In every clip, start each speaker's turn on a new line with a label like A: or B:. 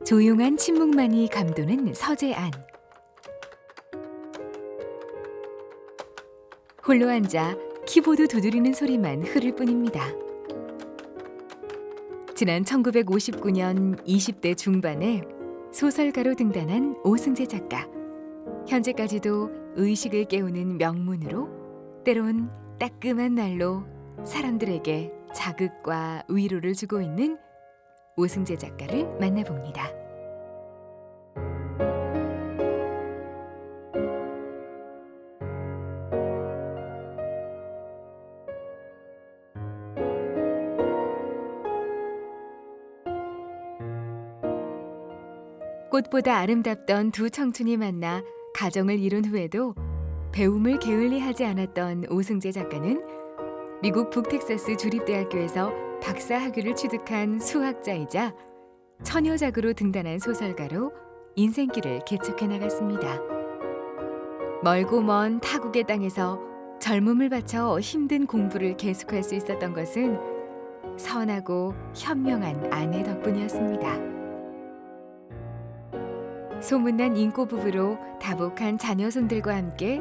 A: 조용한 침묵만이 감도는 서재안. 홀로 앉아 키보드 두드리는 소리만 흐를 뿐입니다. 지난 1959년 20대 중반에 소설가로 등단한 오승재 작가. 현재까지도 의식을 깨우는 명문으로 때론 따끔한 말로 사람들에게 자극과 위로를 주고 있는 오승재 작가를 만나봅니다. 꽃보다 아름답던 두 청춘이 만나 가정을 이룬 후에도 배움을 게을리하지 않았던 오승재 작가는 미국 북텍사스 주립대학교에서 박사학위를 취득한 수학자이자 처녀작으로 등단한 소설가로 인생길을 개척해 나갔습니다. 멀고 먼 타국의 땅에서 젊음을 바쳐 힘든 공부를 계속할 수 있었던 것은 선하고 현명한 아내 덕분이었습니다. 소문난 인꼬 부부로 다복한 자녀손들과 함께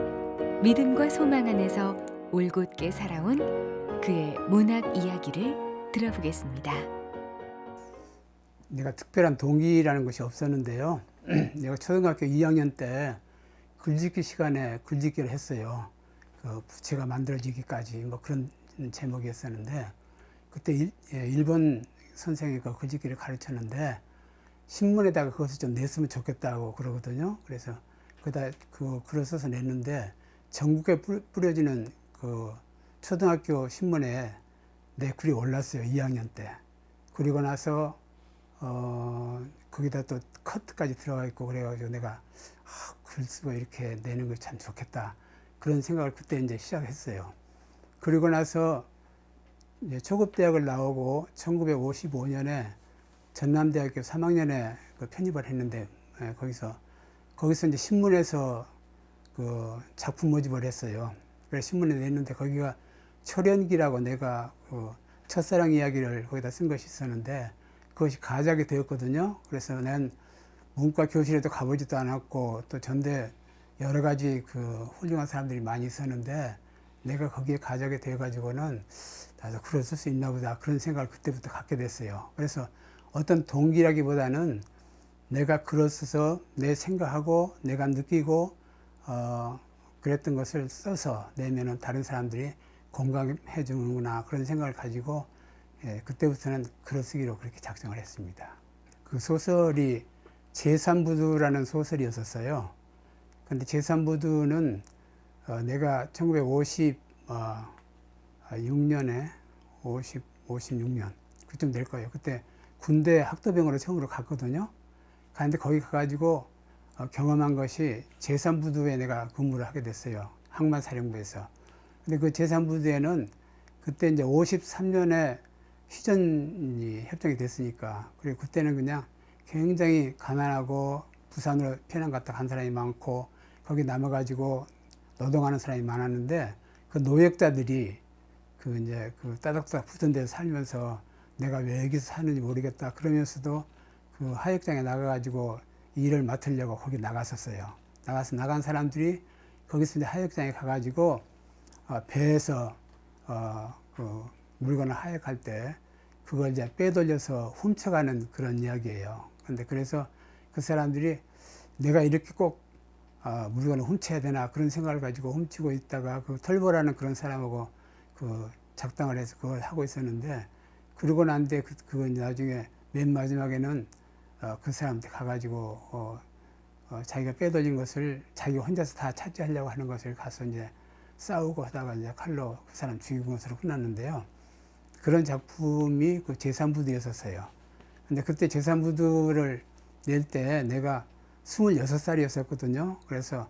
A: 믿음과 소망 안에서 올곧게 살아온 그의 문학 이야기를 들어보겠습니다.
B: 내가 특별한 동기라는 것이 없었는데요. 내가 초등학교 2학년 때 글짓기 시간에 글짓기를 했어요. 그 부채가 만들어지기까지 뭐 그런 제목이었었는데 그때 일본 선생님이 그 글짓기를 가르쳤는데 신문에다가 그것을 좀 냈으면 좋겠다고 그러거든요. 그래서 그 글을 써서 냈는데 전국에 뿌려지는 그 초등학교 신문에 내 글이 올랐어요. 2학년 때. 그리고 나서 거기다 또 커트까지 들어가 있고 그래가지고 내가 글 쓰고 이렇게 내는 거 참 좋겠다. 그런 생각을 그때 이제 시작했어요. 그리고 나서 이제 초급대학을 나오고 1955년에 전남대학교 3학년에 그 편입을 했는데 거기서 이제 신문에서 그 작품 모집을 했어요. 그래서 신문에 냈는데 거기가 초련기라고 내가 그 첫사랑 이야기를 거기다 쓴 것이 있었는데 그것이 가작이 되었거든요. 그래서 난 문과 교실에도 가보지도 않았고 또 전대 여러 가지 그 훌륭한 사람들이 많이 있었는데 내가 거기에 가작이 되어가지고는 나도 글을 쓸 수 있나 보다 그런 생각을 그때부터 갖게 됐어요. 그래서 어떤 동기라기보다는 내가 글을 써서 내 생각하고 내가 느끼고 그랬던 것을 써서 내면은 다른 사람들이 공감해 주는구나 그런 생각을 가지고 그때부터는 글을 쓰기로 그렇게 작정을 했습니다. 그 소설이 제3부두라는 소설이었었어요. 근데 제3부두는 내가 1956년에 56년 그쯤 될 거예요. 그때 군대 학도병으로 처음으로 갔거든요. 갔는데 거기 가가지고 경험한 것이 제3부두에 내가 근무를 하게 됐어요. 항만사령부에서. 근데 그 제3부두에는 그때 이제 53년에 휴전이 협정이 됐으니까 그리고 그때는 그냥 굉장히 가난하고 부산으로 피난 갔다 간 사람이 많고 거기 남아가지고 노동하는 사람이 많았는데 그 노역자들이 그 이제 그 따닥따닥 붙은 데서 살면서 내가 왜 여기서 사는지 모르겠다 그러면서도 그 하역장에 나가가지고 일을 맡으려고 거기 나갔었어요. 나간 사람들이 거기서 이제 하역장에 가가지고 배에서 그 물건을 하역할 때 그걸 이제 빼돌려서 훔쳐가는 그런 이야기예요. 근데 그래서 그 사람들이 내가 이렇게 꼭 물건을 훔쳐야 되나 그런 생각을 가지고 훔치고 있다가 그 털보라는 그런 사람하고 그 작당을 해서 그걸 하고 있었는데 그러고 난 뒤에 그건 나중에 맨 마지막에는 그 사람한테 가가지고 자기가 빼돌린 것을 자기 혼자서 다 차지하려고 하는 것을 가서 이제 싸우고 하다가 이제 칼로 그 사람 죽이는 것으로 끝났는데요. 그런 작품이 그 제3부두였었어요. 근데 그때 제3부두를 낼 때 내가 26살이었었거든요. 그래서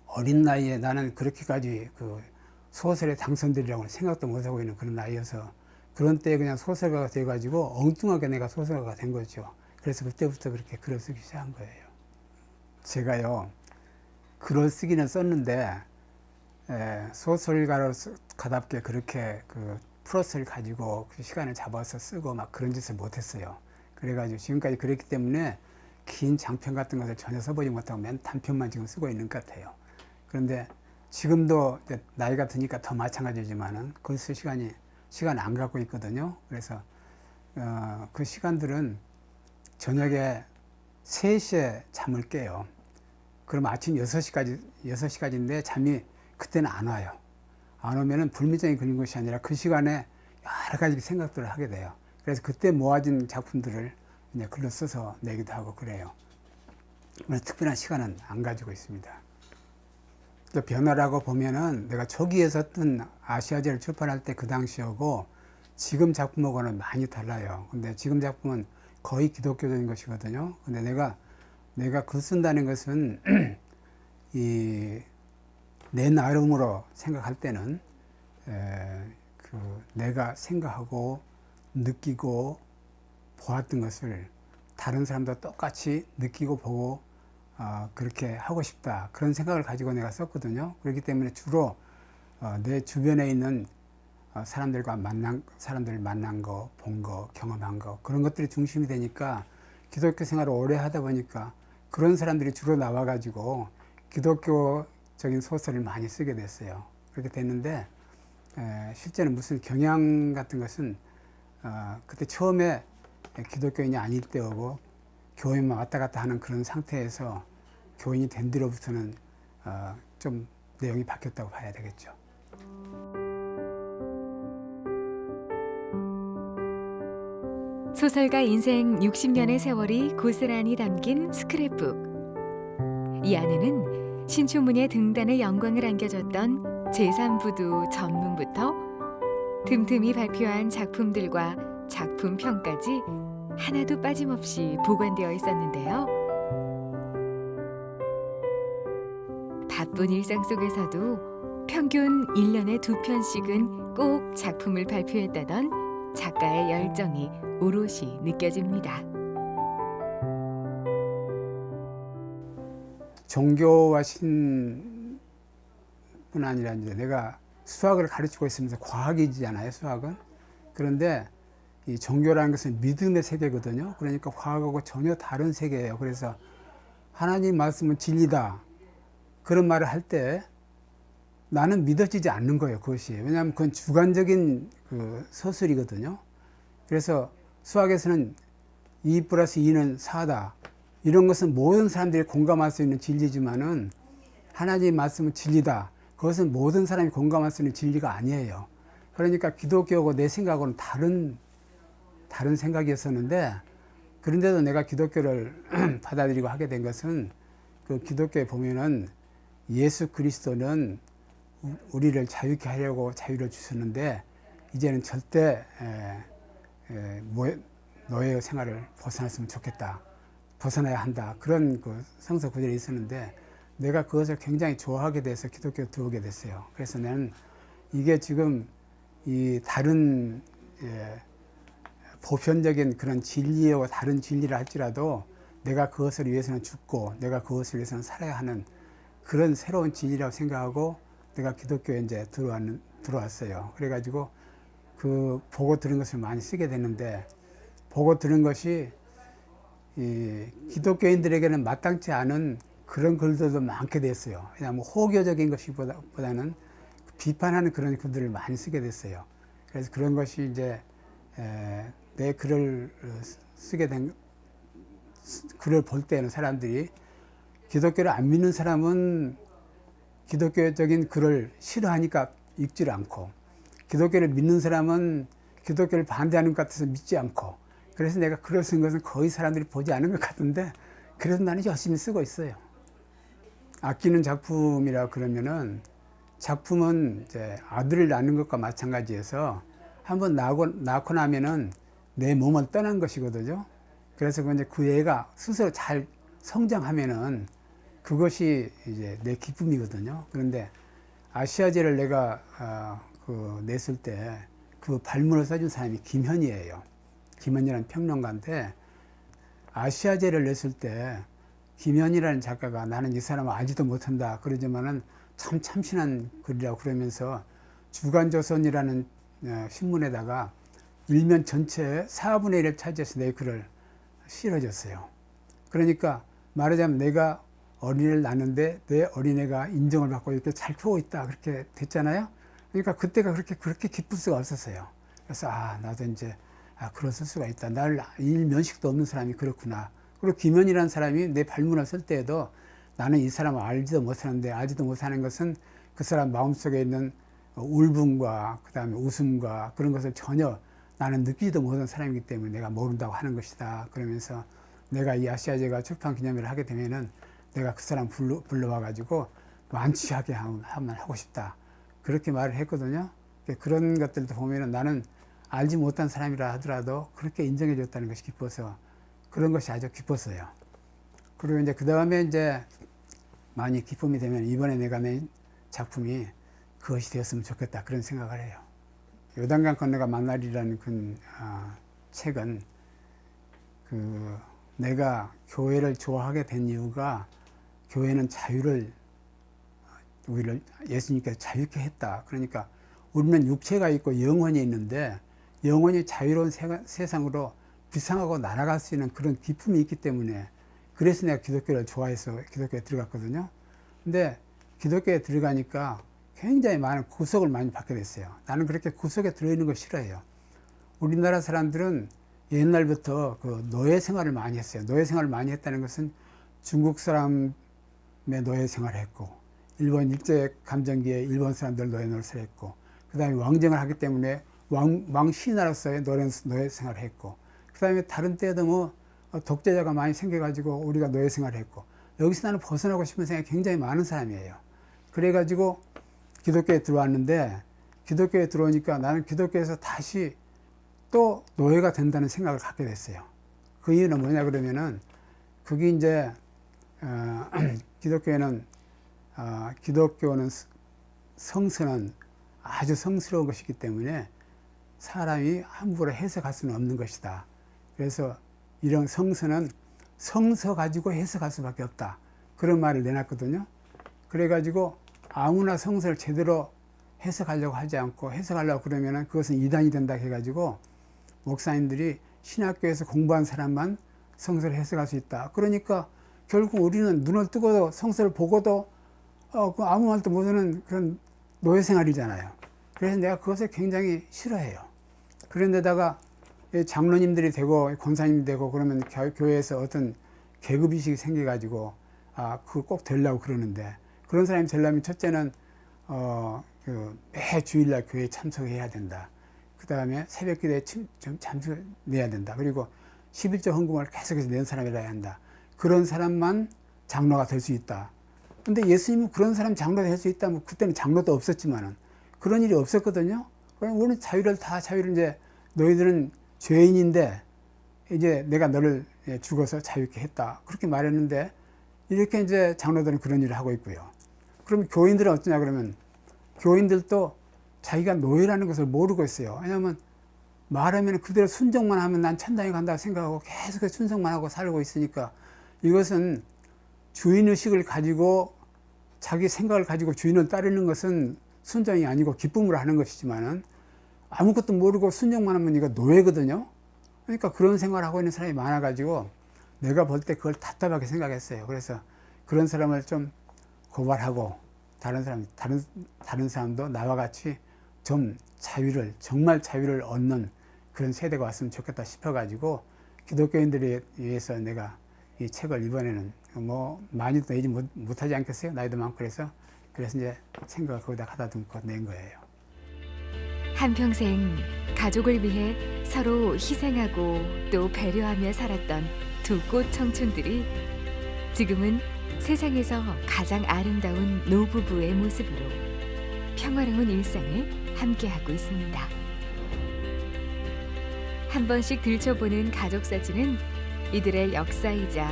B: 어린 나이에 나는 그렇게까지 그 소설에 당선되리라고는 생각도 못하고 있는 그런 나이여서 그런 때에 그냥 소설가가 돼가지고 엉뚱하게 내가 소설가가 된 거죠. 그래서 그때부터 그렇게 글을 쓰기 시작한 거예요. 제가요, 글을 쓰기는 썼는데 소설가답게 그렇게 그 플러스를 가지고 그 시간을 잡아서 쓰고 막 그런 짓을 못했어요. 그래가지고 지금까지 그랬기 때문에 긴 장편 같은 것을 전혀 써보지 못하고 맨 단편만 지금 쓰고 있는 것 같아요. 그런데 지금도 나이가 드니까 더 마찬가지지만은 글 쓸 시간 안 갖고 있거든요. 그래서 그 시간들은 저녁에 3시에 잠을 깨요. 그럼 아침 6시까지인데 잠이 그때는 안 와요. 안 오면은 불면증이 걸린 것이 아니라 그 시간에 여러 가지 생각들을 하게 돼요. 그래서 그때 모아진 작품들을 이제 글로 써서 내기도 하고 그래요. 그래서 특별한 시간은 안 가지고 있습니다. 변화라고 보면은 내가 초기에 썼던 아시아제를 출판할 때 그 당시하고 지금 작품하고는 많이 달라요. 근데 지금 작품은 거의 기독교적인 것이거든요. 근데 내가 글 쓴다는 것은 내 나름으로 생각할 때는 내가 생각하고 느끼고 보았던 것을 다른 사람도 똑같이 느끼고 보고 그렇게 하고 싶다, 그런 생각을 가지고 내가 썼거든요. 그렇기 때문에 주로 내 주변에 있는 사람들 만난 거, 본 거, 경험한 거, 그런 것들이 중심이 되니까 기독교 생활을 오래 하다 보니까 그런 사람들이 주로 나와가지고 기독교적인 소설을 많이 쓰게 됐어요. 그렇게 됐는데 실제는 무슨 경향 같은 것은 그때 처음에 기독교인이 아닐 때하고 교회만 왔다 갔다 하는 그런 상태에서 교인이 된 뒤로부터는 좀 내용이 바뀌었다고 봐야 되겠죠.
A: 소설가 인생 60년의 세월이 고스란히 담긴 스크랩북. 이 안에는 신춘문예 등단의 영광을 안겨줬던 제3부두 전문부터 틈틈이 발표한 작품들과 작품평까지 하나도 빠짐없이 보관되어 있었는데요. 바쁜 일상 속에서도 평균 1년에 2편씩은 꼭 작품을 발표했다던 작가의 열정이 오롯이 느껴집니다.
B: 종교와 신뿐 아니라 이제 내가 수학을 가르치고 있으면서 과학이잖아요, 수학은. 그런데 이 종교라는 것은 믿음의 세계거든요. 그러니까 과학하고 전혀 다른 세계예요. 그래서 하나님 말씀은 진리다, 그런 말을 할 때 나는 믿어지지 않는 거예요, 그것이. 왜냐하면 그건 주관적인 서술이거든요. 그래서 수학에서는 2 플러스 2는 4다, 이런 것은 모든 사람들이 공감할 수 있는 진리지만은 하나님 말씀은 진리다, 그것은 모든 사람이 공감할 수 있는 진리가 아니에요. 그러니까 기독교하고 내 생각하고는 다른 생각이었었는데, 그런데도 내가 기독교를 받아들이고 하게 된 것은 그 기독교에 보면은 예수 그리스도는 우리를 자유케 하려고 자유를 주셨는데 이제는 절대 노예의 생활을 벗어났으면 좋겠다, 벗어나야 한다, 그런 그 성서 구절이 있었는데 내가 그것을 굉장히 좋아하게 돼서 기독교에 들어오게 됐어요. 그래서 나는 이게 지금 이 다른 보편적인 그런 진리와 다른 진리를 할지라도 내가 그것을 위해서는 죽고 내가 그것을 위해서는 살아야 하는 그런 새로운 진리라고 생각하고 내가 기독교에 이제 들어왔어요. 그래가지고 그 보고 들은 것을 많이 쓰게 됐는데, 보고 들은 것이 이 기독교인들에게는 마땅치 않은 그런 글들도 많게 됐어요. 그냥 뭐 호교적인 것보다는 비판하는 그런 글들을 많이 쓰게 됐어요. 그래서 그런 것이 이제 내 글을 쓰게 된, 글을 볼 때는 사람들이 기독교를 안 믿는 사람은 기독교적인 글을 싫어하니까 읽지를 않고, 기독교를 믿는 사람은 기독교를 반대하는 것 같아서 믿지 않고, 그래서 내가 글을 쓴 것은 거의 사람들이 보지 않은 것 같은데 그래도 나는 열심히 쓰고 있어요. 아끼는 작품이라 그러면은, 작품은 이제 아들을 낳는 것과 마찬가지여서 한번 낳고 나면은 내 몸을 떠난 것이거든요. 그래서 그 애가 스스로 잘 성장하면은 그것이 이제 내 기쁨이거든요. 그런데 아시아제를 내가 냈을 때 그 발문을 써준 사람이 김현이에요. 김현이라는 평론가인데, 아시아제를 냈을 때 김현이라는 작가가 나는 이 사람을 알지도 못한다 그러지만은 참 참신한 글이라고 그러면서 주간조선이라는 신문에다가 일면 전체의 4분의 1을 차지해서 내 글을 싫어졌어요. 그러니까 말하자면 내가 어린애를 낳는데 내 어린애가 인정을 받고 이렇게 잘 크고 있다 그렇게 됐잖아요. 그러니까 그때가 그렇게 기쁠 수가 없었어요. 그래서 나도 이제 그랬을 수가 있다. 날 일면식도 없는 사람이 그렇구나. 그리고 김현이라는 사람이 내 발문을 쓸 때에도 나는 이 사람을 알지도 못하는데 알지도 못하는 것은 그 사람 마음속에 있는 울분과 그다음에 웃음과 그런 것을 전혀 나는 느끼지도 못한 사람이기 때문에 내가 모른다고 하는 것이다. 그러면서 내가 이 아시아제가 출판 기념회를 하게 되면은 내가 그 사람 불러와가지고 만취하게 하면 하고 싶다. 그렇게 말을 했거든요. 그런 것들도 보면은 나는 알지 못한 사람이라 하더라도 그렇게 인정해 줬다는 것이 기뻐서 그런 것이 아주 기뻤어요. 그리고 이제 그 다음에 이제 많이 기쁨이 되면 이번에 내가 낸 작품이 그것이 되었으면 좋겠다. 그런 생각을 해요. 요단강 건너가 만날이라는 책은 내가 교회를 좋아하게 된 이유가 교회는 자유를 우리를 예수님께서 자유케 했다. 그러니까 우리는 육체가 있고 영혼이 있는데 영혼이 자유로운 세상으로 비상하고 날아갈 수 있는 그런 기쁨이 있기 때문에 그래서 내가 기독교를 좋아해서 기독교에 들어갔거든요. 근데 기독교에 들어가니까 굉장히 많은 구속을 많이 받게 됐어요. 나는 그렇게 구속에 들어있는 걸 싫어해요. 우리나라 사람들은 옛날부터 그 노예 생활을 많이 했어요. 노예 생활을 많이 했다는 것은 중국 사람의 노예 생활을 했고 일본 일제 감정기에 일본 사람들 노예 노릇을 했고 그 다음에 왕정을 하기 때문에 왕신하로서의 노예 생활을 했고 그 다음에 다른 때에도 뭐 독재자가 많이 생겨가지고 우리가 노예 생활을 했고 여기서 나는 벗어나고 싶은 생각이 굉장히 많은 사람이에요. 그래가지고 기독교에 들어왔는데 기독교에 들어오니까 나는 기독교에서 다시 또 노예가 된다는 생각을 갖게 됐어요. 그 이유는 뭐냐 그러면은 그게 이제 기독교는 성서는 아주 성스러운 것이기 때문에 사람이 함부로 해석할 수는 없는 것이다. 그래서 이런 성서는 성서 가지고 해석할 수밖에 없다. 그런 말을 내놨거든요. 그래가지고 아무나 성서를 제대로 해석하려고 하지 않고 해석하려고 그러면은 그것은 이단이 된다 해가지고 목사님들이 신학교에서 공부한 사람만 성서를 해석할 수 있다. 그러니까 결국 우리는 눈을 뜨고도 성서를 보고도 아무 말도 못하는 그런 노예 생활이잖아요. 그래서 내가 그것을 굉장히 싫어해요. 그런데다가 장로님들이 되고 권사님이 되고 그러면 교회에서 어떤 계급의식이 생겨가지고 그거 꼭 되려고 그러는데 그런 사람이 되려면 첫째는 매 주일날 교회에 참석해야 된다. 그 다음에 새벽기도에 참석해야 된다. 그리고 11조 헌금을 계속해서 낸 사람이라야 한다. 그런 사람만 장로가 될 수 있다. 근데 예수님은 그런 사람 장로가 될 수 있다면 그때는 장로도 없었지만은 그런 일이 없었거든요. 우리는 자유를 이제 너희들은 죄인인데 이제 내가 너를 죽어서 자유케 했다. 그렇게 말했는데 이렇게 이제 장로들은 그런 일을 하고 있고요. 그럼 교인들은 어떠냐 그러면 교인들도 자기가 노예라는 것을 모르고 있어요. 왜냐하면 말하면 그대로 순종만 하면 난 천당에 간다고 생각하고 계속 순종만 하고 살고 있으니까 이것은 주인의식을 가지고 자기 생각을 가지고 주인을 따르는 것은 순종이 아니고 기쁨으로 하는 것이지만은 아무것도 모르고 순종만 하면 이거 노예거든요. 그러니까 그런 생각을 하고 있는 사람이 많아가지고 내가 볼 때 그걸 답답하게 생각했어요. 그래서 그런 사람을 좀 고발하고 다른 사람도 나와 같이 좀 정말 자유를 얻는 그런 세대가 왔으면 좋겠다 싶어가지고 기독교인들에 의해서 내가 이 책을 이번에는 뭐 많이도 내지 못하지 않겠어요? 나이도 많고 그래서 이제 생각을 거기다 갖다 두고 낸 거예요.
A: 한평생 가족을 위해 서로 희생하고 또 배려하며 살았던 두 꽃 청춘들이 지금은 세상에서 가장 아름다운 노부부의 모습으로 평화로운 일상을 함께하고 있습니다. 한 번씩 들춰보는 가족 사진은 이들의 역사이자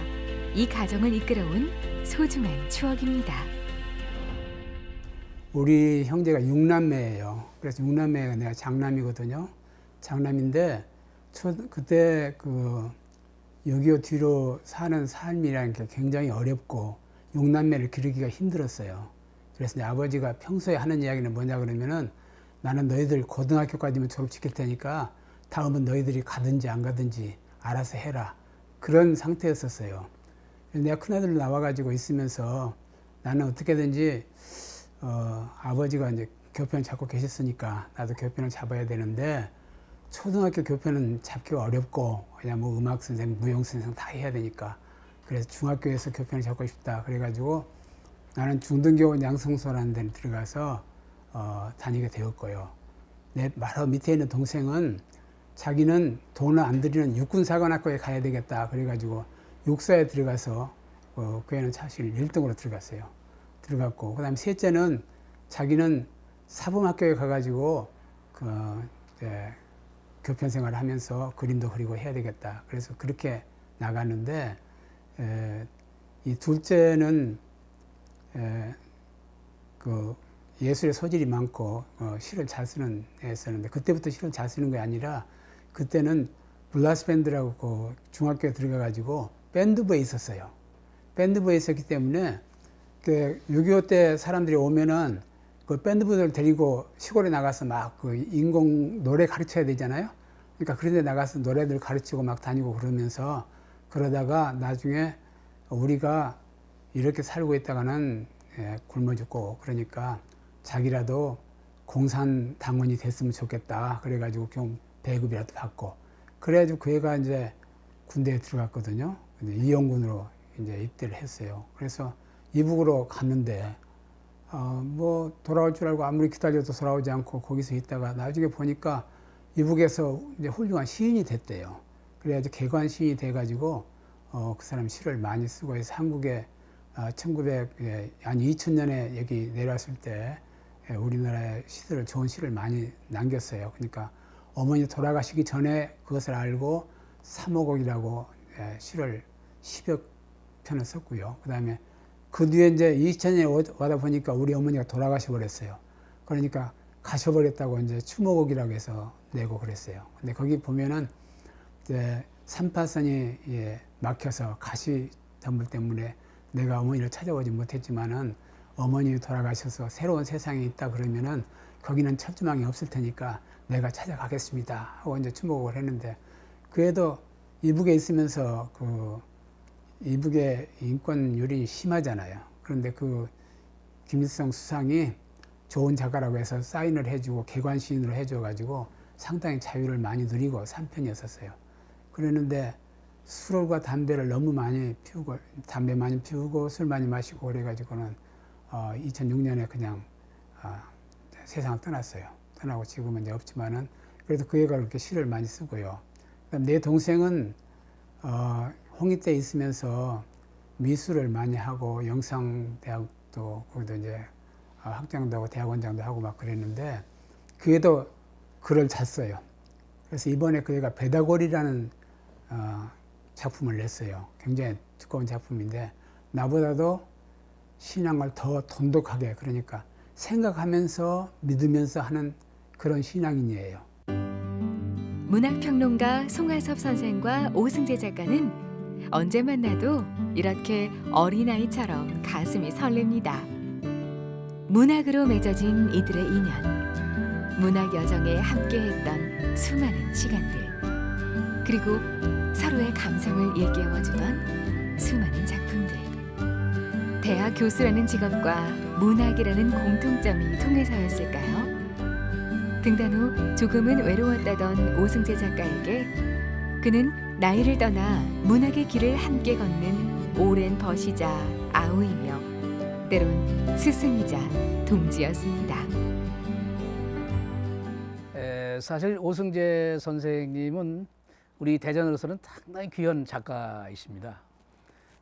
A: 이 가정을 이끌어온 소중한 추억입니다.
B: 우리 형제가 6남매예요. 그래서 6남매가 내가 장남이거든요. 장남인데 그때 그 6.25 뒤로 사는 삶이라는 게 굉장히 어렵고 6남매를 기르기가 힘들었어요. 그래서 내 아버지가 평소에 하는 이야기는 뭐냐 그러면은 나는 너희들 고등학교까지만 졸업시킬 테니까 다음은 너희들이 가든지 안 가든지 알아서 해라. 그런 상태였었어요. 내가 큰아들 나와가지고 있으면서 나는 어떻게든지 아버지가 이제 교편을 잡고 계셨으니까 나도 교편을 잡아야 되는데 초등학교 교편은 잡기가 어렵고 그냥 뭐 음악 선생님, 무용 선생님 다 해야 되니까 그래서 중학교에서 교편을 잡고 싶다 그래가지고 나는 중등교원 양성소라는 데를 들어가서 다니게 되었고요. 내 바로 밑에 있는 동생은 자기는 돈을 안 들이는 육군사관학교에 가야 되겠다 그래가지고 육사에 들어가서 그 애는 사실 1등으로 들어갔어요. 들어갔고 그다음에 셋째는 자기는 사범학교에 가가지고 교편 생활을 하면서 그림도 그리고 해야 되겠다. 그래서 그렇게 나갔는데 이 둘째는 그 예술의 소질이 많고 시를 잘 쓰는 애였었는데 그때부터 시를 잘 쓰는 게 아니라 그때는 블라스 밴드라고 그 중학교에 들어가가지고 밴드부에 있었어요. 밴드부에 있었기 때문에 그 6.25 때 사람들이 오면은 그 밴드부들 데리고 시골에 나가서 막 그 인공 노래 가르쳐야 되잖아요. 그러니까 그런 데 나가서 노래들 가르치고 막 다니고 그러면서 그러다가 나중에 우리가 이렇게 살고 있다가는 굶어 죽고 그러니까 자기라도 공산당원이 됐으면 좋겠다. 그래가지고 좀 배급이라도 받고 그래가지고 그 애가 이제 군대에 들어갔거든요. 근데 이영군으로 이제 입대를 했어요. 그래서 이북으로 갔는데 뭐 돌아올 줄 알고 아무리 기다려도 돌아오지 않고 거기서 있다가 나중에 보니까 이북에서 이제 훌륭한 시인이 됐대요. 그래가지고 개관 시인이 돼가지고 그 사람 시를 많이 쓰고 해서 한국에 2000년에 여기 내려왔을 때 우리나라의 시들을 좋은 시를 많이 남겼어요. 그러니까 어머니 돌아가시기 전에 그것을 알고 삼오곡이라고 시를 10여 편을 썼고요. 그 다음에 그 뒤에 이제 2000년에 와다 보니까 우리 어머니가 돌아가셔 버렸어요. 그러니까 가셔버렸다고 이제 추모곡이라고 해서 내고 그랬어요. 근데 거기 보면은 이제 3파선이 막혀서 가시덤불 때문에 내가 어머니를 찾아오지 못했지만은 어머니 돌아가셔서 새로운 세상에 있다 그러면은 거기는 철조망이 없을 테니까 내가 찾아가겠습니다 하고 이제 추모곡을 했는데 그래도 이북에 있으면서 그 이북의 인권율이 심하잖아요. 그런데 그 김일성 수상이 좋은 작가라고 해서 사인을 해주고 개관 시인으로 해줘가지고 상당히 자유를 많이 누리고 산 편이었었어요. 그랬는데 술과 담배를 너무 많이 피우고 담배 많이 피우고 술 많이 마시고 그래가지고는 2006년에 그냥 세상을 떠났어요. 떠나고 지금은 이제 없지만은 그래도 그 애가 그렇게 시를 많이 쓰고요. 내 동생은 홍익대에 있으면서 미술을 많이 하고 영상대학도 거기도 이제 학장도 하고 대학원장도 하고 막 그랬는데 그 애도 글을 잘 써요. 그래서 이번에 그 애가 베다골이라는 작품을 냈어요. 굉장히 두꺼운 작품인데 나보다도 신앙을 더 돈독하게 그러니까 생각하면서 믿으면서 하는 그런 신앙인이에요.
A: 문학평론가 송하섭 선생과 오승재 작가는 언제 만나도 이렇게 어린아이처럼 가슴이 설렙니다. 문학으로 맺어진 이들의 인연, 문학 여정에 함께했던 수많은 시간들, 그리고 서로의 감성을 일깨워주던 수많은 작품들. 대학 교수라는 직업과 문학이라는 공통점이 통해서였을까요? 등단 후 조금은 외로웠다던 오승재 작가에게 그는 나이를 떠나 문학의 길을 함께 걷는 오랜 벗이자 아우이며 때론 스승이자 동지였습니다.
C: 사실 오승재 선생님은 우리 대전으로서는 상당히 귀한 작가이십니다.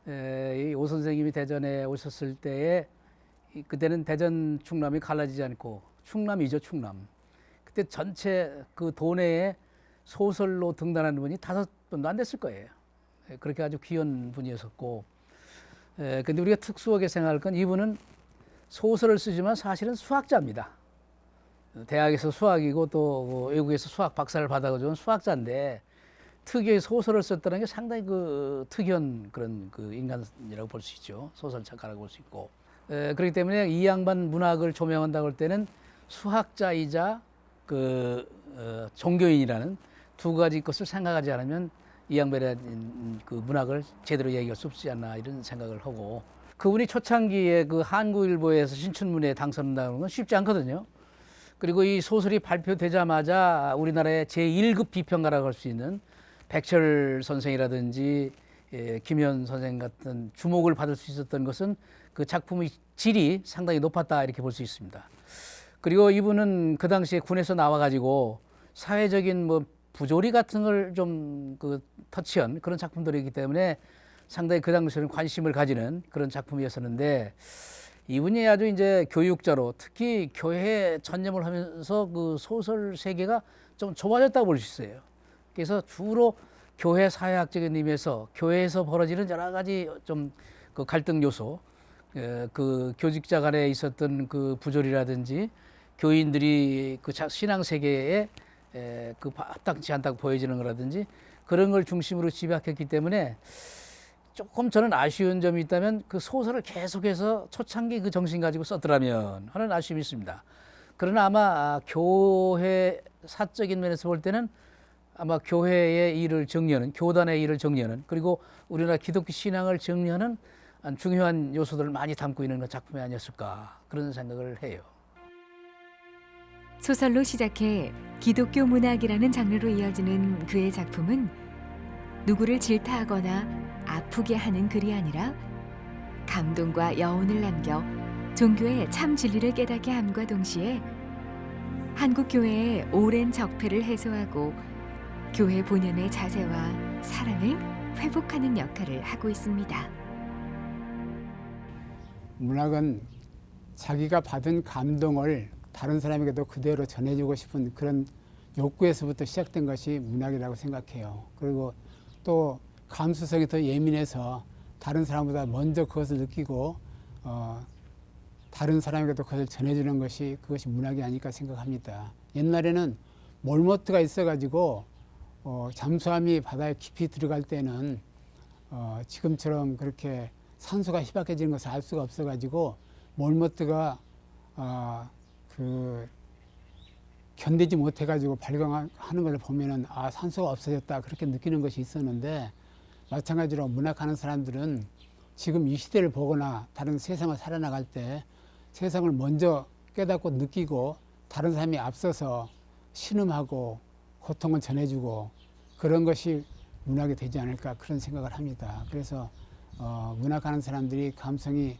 C: 이 오 선생님이 대전에 오셨을 때에 그때는 대전 충남이 갈라지지 않고 충남이죠, 충남. 그때 전체 그 도내에 소설로 등단하는 분이 5분도 안 됐을 거예요. 그렇게 아주 귀한 분이었었고, 근데 우리가 특수하게 생각할 건 이분은 소설을 쓰지만 사실은 수학자입니다. 대학에서 수학이고 또 외국에서 수학 박사를 받아가지고 수학자인데 특유의 소설을 썼다는 게 상당히 그 특이한 그런 그 인간이라고 볼 수 있죠. 소설 작가라고 볼 수 있고. 그렇기 때문에 이 양반 문학을 조명한다고 할 때는 수학자이자 종교인이라는 두 가지 것을 생각하지 않으면 이양배의 그 문학을 제대로 얘기할 수 없지 않나 이런 생각을 하고, 그분이 초창기에 그 한국일보에서 신춘문예에 당선한다는 건 쉽지 않거든요. 그리고 이 소설이 발표되자마자 우리나라의 제1급 비평가라고 할 수 있는 백철 선생이라든지 김현 선생 같은 주목을 받을 수 있었던 것은 그 작품의 질이 상당히 높았다 이렇게 볼 수 있습니다. 그리고 이분은 그 당시에 군에서 나와가지고 사회적인 뭐 부조리 같은 걸 좀 그 터치한 그런 작품들이기 때문에 상당히 그 당시에는 관심을 가지는 그런 작품이었었는데, 이분이 아주 이제 교육자로 특히 교회에 전념을 하면서 그 소설 세계가 좀 좁아졌다고 볼 수 있어요. 그래서 주로 교회 사회학적인 의미에서 교회에서 벌어지는 여러 가지 좀 그 갈등 요소, 그 교직자 간에 있었던 그 부조리라든지 교인들이 그 신앙 세계에 그 합당치 않다고 보여지는 거라든지 그런 걸 중심으로 집약했기 때문에 조금 저는 아쉬운 점이 있다면 그 소설을 계속해서 초창기 그 정신 가지고 썼더라면 하는 아쉬움이 있습니다. 그러나 아마 교회 사적인 면에서 볼 때는 아마 교회의 일을 정리하는, 교단의 일을 정리하는, 그리고 우리나라 기독교 신앙을 정리하는 중요한 요소들을 많이 담고 있는 작품이 아니었을까 그런 생각을 해요.
A: 소설로 시작해 기독교 문학이라는 장르로 이어지는 그의 작품은 누구를 질타하거나 아프게 하는 글이 아니라 감동과 여운을 남겨 종교의 참 진리를 깨닫게 함과 동시에 한국 교회의 오랜 적폐를 해소하고 교회 본연의 자세와 사랑을 회복하는 역할을 하고 있습니다.
B: 문학은 자기가 받은 감동을 다른 사람에게도 그대로 전해주고 싶은 그런 욕구에서부터 시작된 것이 문학이라고 생각해요. 그리고 또 감수성이 더 예민해서 다른 사람보다 먼저 그것을 느끼고 다른 사람에게도 그것을 전해주는 것이 그것이 문학이 아닐까 생각합니다. 옛날에는 몰모트가 있어가지고 잠수함이 바다에 깊이 들어갈 때는 지금처럼 그렇게 산소가 희박해지는 것을 알 수가 없어가지고 몰모트가 견디지 못해가지고 발광하는 걸 보면은 산소가 없어졌다 그렇게 느끼는 것이 있었는데, 마찬가지로 문학하는 사람들은 지금 이 시대를 보거나 다른 세상을 살아나갈 때 세상을 먼저 깨닫고 느끼고 다른 사람이 앞서서 신음하고 고통을 전해주고 그런 것이 문학이 되지 않을까 그런 생각을 합니다. 그래서 문학하는 사람들이 감성이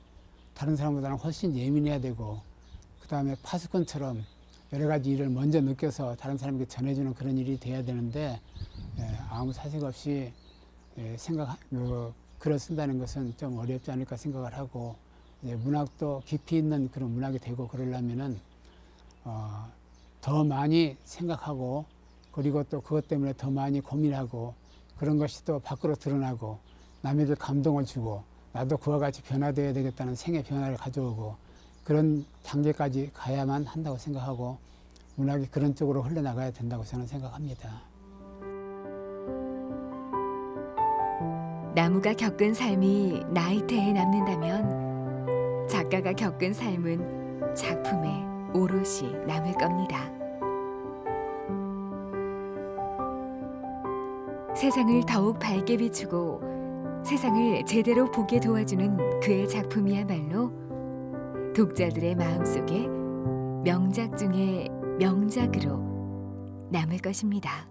B: 다른 사람보다는 훨씬 예민해야 되고, 그 다음에 파수꾼처럼 여러 가지 일을 먼저 느껴서 다른 사람에게 전해주는 그런 일이 돼야 되는데, 아무 사색 없이 글을 쓴다는 것은 좀 어렵지 않을까 생각을 하고, 문학도 깊이 있는 그런 문학이 되고 그러려면은 더 많이 생각하고, 그리고 또 그것 때문에 더 많이 고민하고, 그런 것이 또 밖으로 드러나고 남에게 감동을 주고 나도 그와 같이 변화되어야 되겠다는 생의 변화를 가져오고 그런 단계까지 가야만 한다고 생각하고, 문학이 그런 쪽으로 흘러나가야 된다고 저는 생각합니다.
A: 나무가 겪은 삶이 나이테에 남는다면 작가가 겪은 삶은 작품에 오롯이 남을 겁니다. 세상을 더욱 밝게 비추고 세상을 제대로 보게 도와주는 그의 작품이야말로 독자들의 마음속에 명작 중에 명작으로 남을 것입니다.